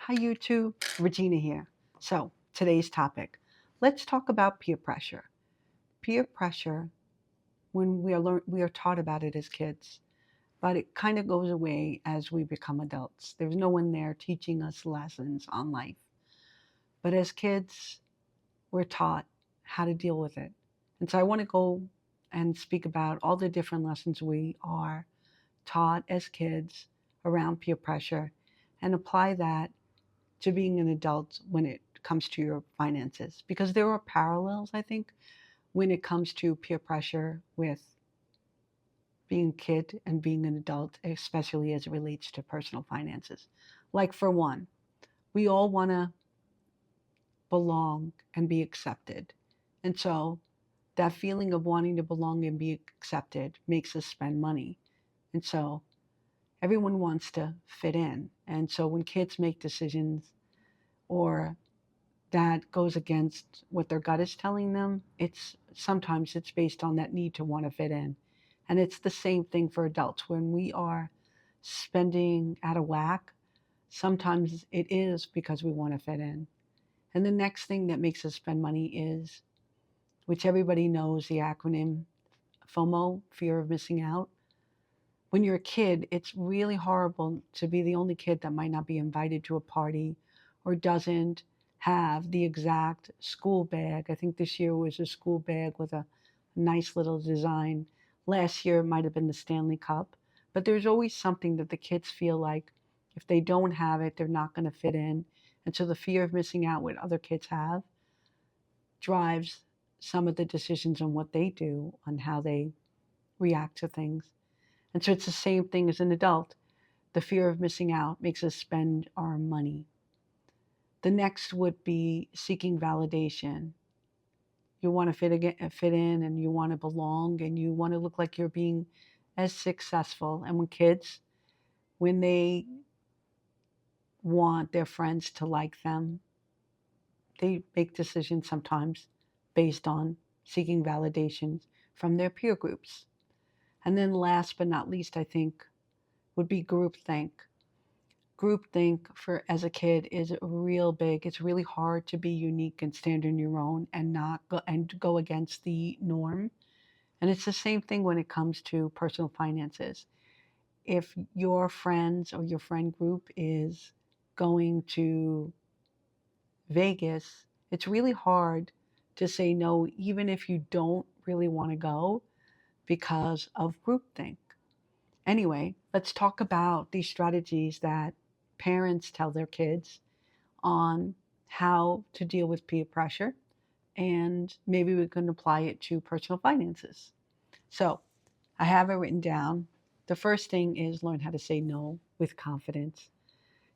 Hi, YouTube. Regina here. So, today's topic. Let's talk about peer pressure. Peer pressure, when we are taught about it as kids, but it kind of goes away as we become adults. There's no one there teaching us lessons on life. But as kids, we're taught how to deal with it. And so I want to go and speak about all the different lessons we are taught as kids around peer pressure and apply that to being an adult when it comes to your finances, because there are parallels, I think, when it comes to peer pressure with being a kid and being an adult, especially as it relates to personal finances. Like, for one, we all want to belong and be accepted. And so that feeling of wanting to belong and be accepted makes us spend money. And so everyone wants to fit in. And so when kids make decisions or that goes against what their gut is telling them, it's sometimes it's based on that need to want to fit in. And it's the same thing for adults. When we are spending out of whack, sometimes it is because we want to fit in. And the next thing that makes us spend money is, which everybody knows the acronym FOMO, fear of missing out. When you're a kid, it's really horrible to be the only kid that might not be invited to a party or doesn't have the exact school bag. I think this year was a school bag with a nice little design. Last year it might have been the Stanley Cup. But there's always something that the kids feel like if they don't have it, they're not going to fit in. And so the fear of missing out what other kids have drives some of the decisions on what they do, on how they react to things. And so it's the same thing as an adult. The fear of missing out makes us spend our money. The next would be seeking validation. You want to fit in and you want to belong and you want to look like you're being as successful. And when they want their friends to like them, they make decisions sometimes based on seeking validations from their peer groups. And then last but not least, I think, would be groupthink. Groupthink for as a kid is real big. It's really hard to be unique and stand on your own and not go against the norm. And it's the same thing when it comes to personal finances. If your friends or your friend group is going to Vegas, it's really hard to say no, even if you don't really want to go because of groupthink. Anyway, let's talk about these strategies that parents tell their kids on how to deal with peer pressure, and maybe we can apply it to personal finances. So, I have it written down. The first thing is learn how to say no with confidence.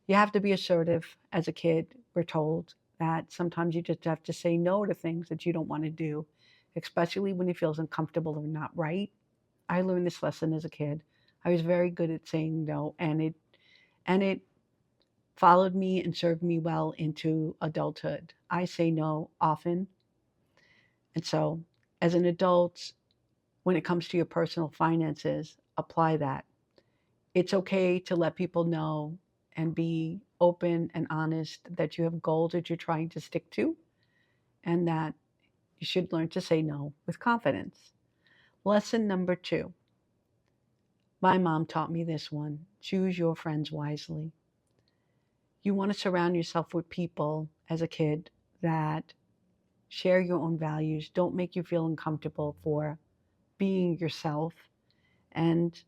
You have to be assertive. As a kid, we're told that sometimes you just have to say no to things that you don't want to do, especially when it feels uncomfortable or not right. I learned this lesson as a kid. I was very good at saying no, and it followed me and served me well into adulthood. I say no often. And so, as an adult, when it comes to your personal finances, apply that. It's okay to let people know and be open and honest that you have goals that you're trying to stick to and that you should learn to say no with confidence. Lesson number two. My mom taught me this one: choose your friends wisely. You want to surround yourself with people as a kid that share your own values, don't make you feel uncomfortable for being yourself, and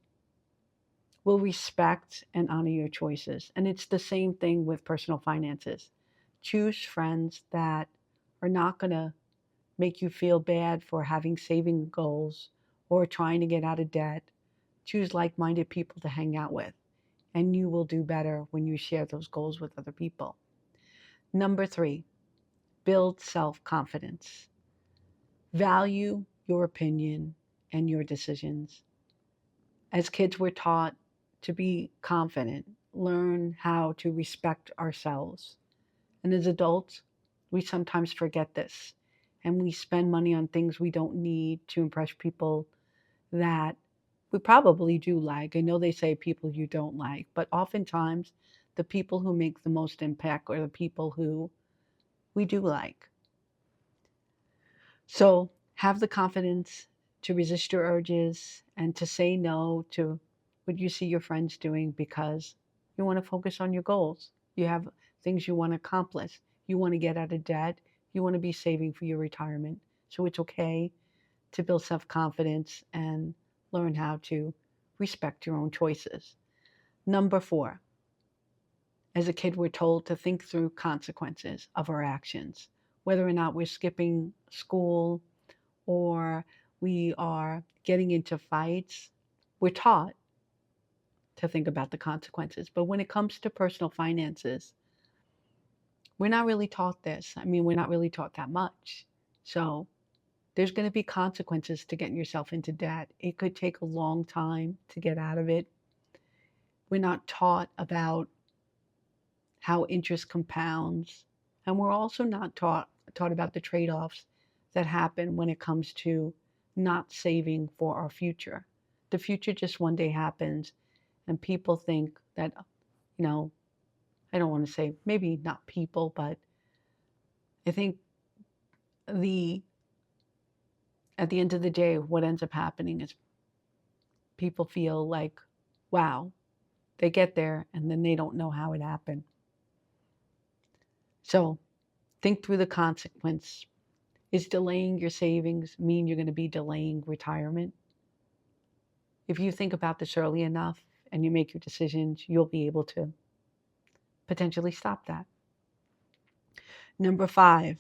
will respect and honor your choices. And it's the same thing with personal finances. Choose friends that are not going to make you feel bad for having saving goals or trying to get out of debt. Choose like minded people to hang out with, and you will do better when you share those goals with other people. Number three, build self confidence. Value your opinion and your decisions. As kids, we're taught to be confident, learn how to respect ourselves. And as adults, we sometimes forget this and we spend money on things we don't need to impress people that we probably do like. I know they say people you don't like, but oftentimes the people who make the most impact are the people who we do like. So have the confidence to resist your urges and to say no to what you see your friends doing because you want to focus on your goals. You have things you want to accomplish. You want to get out of debt. You want to be saving for your retirement. So it's okay to build self confidence and learn how to respect your own choices. Number 4, as a kid, we're told to think through consequences of our actions, whether or not we're skipping school or we are getting into fights. We're taught to think about the consequences. But when it comes to personal finances, we're not really taught this. I mean, we're not really taught that much. So there's going to be consequences to getting yourself into debt. It could take a long time to get out of it. We're not taught about how interest compounds. And we're also not taught about the trade-offs that happen when it comes to not saving for our future. The future just one day happens, and people think that, you know, I don't want to say maybe not people, but I think the at the end of the day, what ends up happening is people feel like, wow, they get there and then they don't know how it happened. So think through the consequence. Is delaying your savings mean you're going to be delaying retirement? If you think about this early enough and you make your decisions, you'll be able to potentially stop that. Number 5,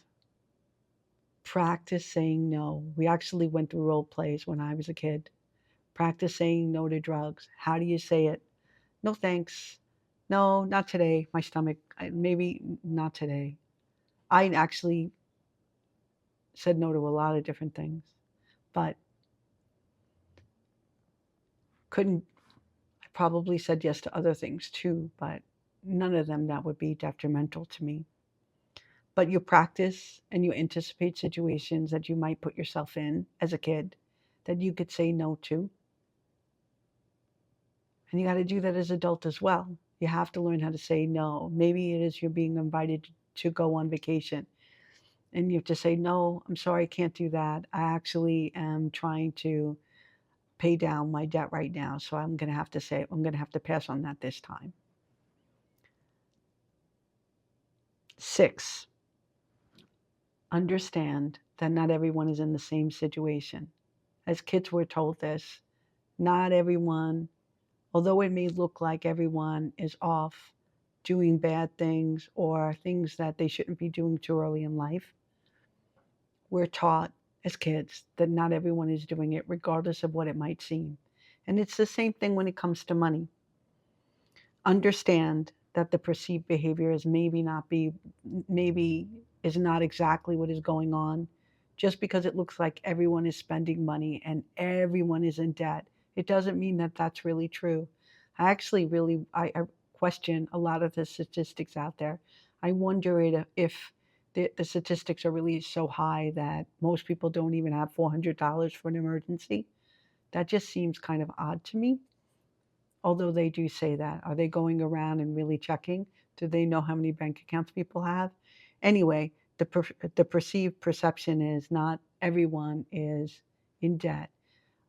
practice saying no. We actually went through role plays when I was a kid. Practice saying no to drugs. How do you say it? No thanks. No, not today. My stomach, maybe not today. I actually said no to a lot of different things, but couldn't. I probably said yes to other things too, but none of them that would be detrimental to me. But you practice and you anticipate situations that you might put yourself in as a kid that you could say no to. And you got to do that as an adult as well. You have to learn how to say no. Maybe it is you're being invited to go on vacation and you have to say, no, I'm sorry, I can't do that. I actually am trying to pay down my debt right now. So I'm going to have to say, I'm going to have to pass on that this time. 6, understand that not everyone is in the same situation. As kids, we're told this. Not everyone, although it may look like everyone is off doing bad things or things that they shouldn't be doing too early in life, we're taught as kids that not everyone is doing it, regardless of what it might seem. And it's the same thing when it comes to money. Understand that the perceived behavior is maybe is not exactly what is going on. Just because it looks like everyone is spending money and everyone is in debt, it doesn't mean that that's really true. I actually really I question a lot of the statistics out there. I wonder if the statistics are really so high that most people don't even have $400 for an emergency. That just seems kind of odd to me. Although they do say that. Are they going around and really checking? Do they know how many bank accounts people have? Anyway, the perceived perception is not everyone is in debt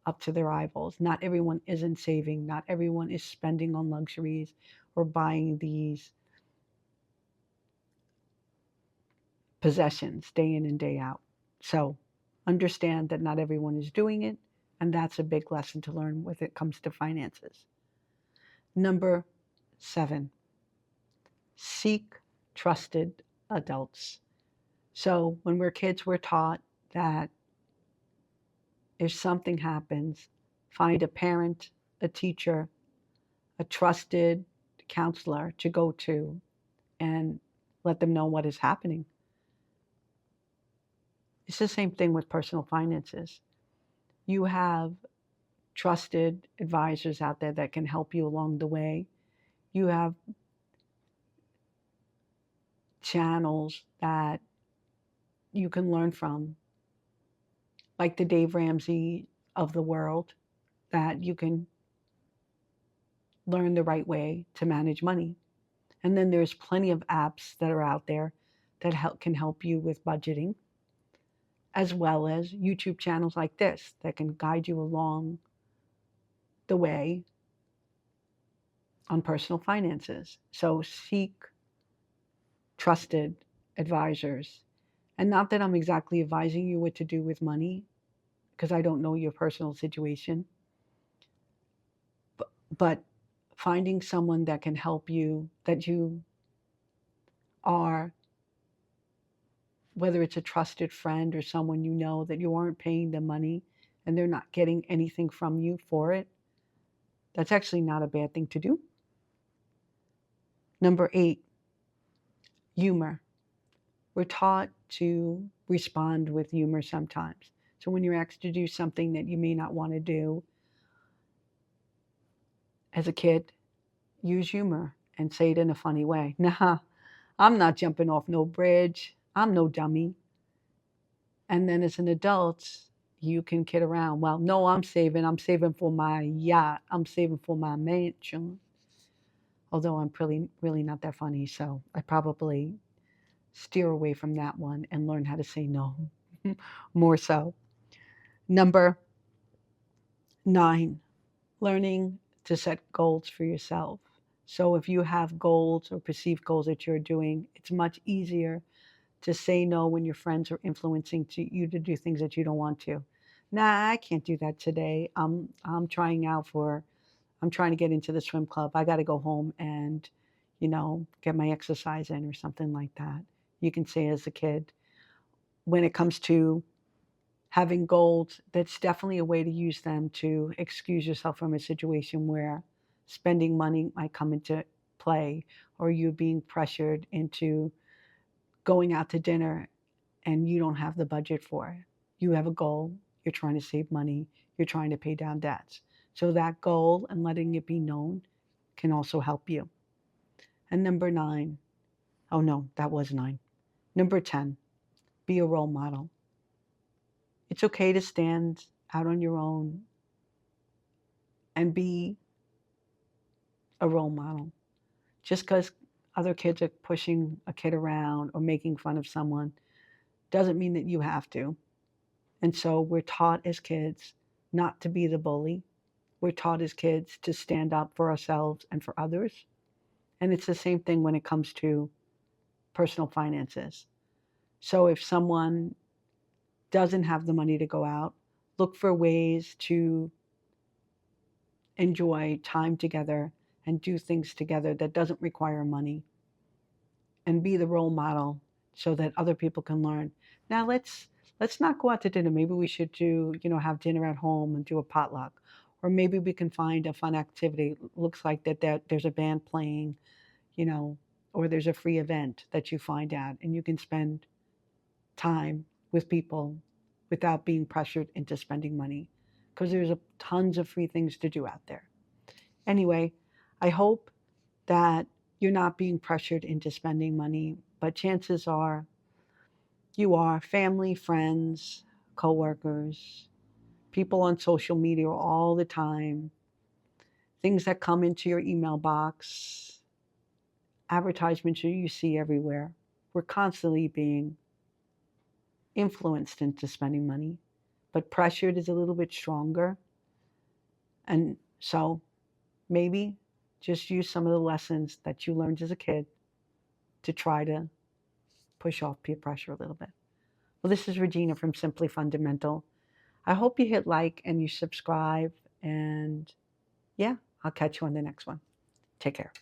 up to their eyeballs. Not everyone isn't saving. Not everyone is spending on luxuries or buying these possessions day in and day out. So understand that not everyone is doing it. And that's a big lesson to learn when it comes to finances. Number 7, seek trusted adults. So when we're kids, we're taught that if something happens, find a parent, a teacher, a trusted counselor to go to and let them know what is happening. It's the same thing with personal finances. You have trusted advisors out there that can help you along the way. You have channels that you can learn from, like the Dave Ramsey of the world, that you can learn the right way to manage money. And then there's plenty of apps that are out there that can help you with budgeting, as well as YouTube channels like this that can guide you along the way on personal finances. So seek trusted advisors. And not that I'm exactly advising you what to do with money, because I don't know your personal situation, but finding someone that can help you, that you are, whether it's a trusted friend or someone you know, that you aren't paying them money and they're not getting anything from you for it, that's actually not a bad thing to do. Number 8, humor. We're taught to respond with humor sometimes. So when you're asked to do something that you may not want to do as a kid, use humor and say it in a funny way. Nah, I'm not jumping off no bridge. I'm no dummy. And then as an adult, you can kid around. Well, no, I'm saving for my yacht. I'm saving for my mansion. Although I'm really not that funny, so I probably steer away from that one and learn how to say no more so. Number 9, learning to set goals for yourself. So if you have goals or perceived goals that you're doing, it's much easier to say no when your friends are influencing you to do things that you don't want to. Nah, I can't do that today. I'm trying to get into the swim club. I got to go home and, get my exercise in or something like that. You can say as a kid, when it comes to having goals, that's definitely a way to use them to excuse yourself from a situation where spending money might come into play, or you being pressured into going out to dinner and you don't have the budget for it. You have a goal, you're trying to save money, you're trying to pay down debts. So that goal and letting it be known can also help you. And number 9, oh no, that was 9. Number 10, be a role model. It's okay to stand out on your own and be a role model. Just because other kids are pushing a kid around or making fun of someone doesn't mean that you have to. And so we're taught as kids not to be the bully. We're taught as kids to stand up for ourselves and for others. And it's the same thing when it comes to personal finances. So if someone doesn't have the money to go out, look for ways to enjoy time together and do things together that doesn't require money, and be the role model so that other people can learn. Now let's not go out to dinner. Maybe we should have dinner at home and do a potluck. Or maybe we can find a fun activity. Looks like that there's a band playing, or there's a free event that you find out and you can spend time with people without being pressured into spending money, because there's tons of free things to do out there. Anyway, I hope that you're not being pressured into spending money, but chances are you are. Family, friends, coworkers, people on social media all the time, things that come into your email box, advertisements that you see everywhere. We're constantly being influenced into spending money, but pressured is a little bit stronger. And so maybe just use some of the lessons that you learned as a kid to try to push off peer pressure a little bit. Well, this is Regina from Simply Fundamental. I hope you hit like and you subscribe. And yeah, I'll catch you on the next one. Take care.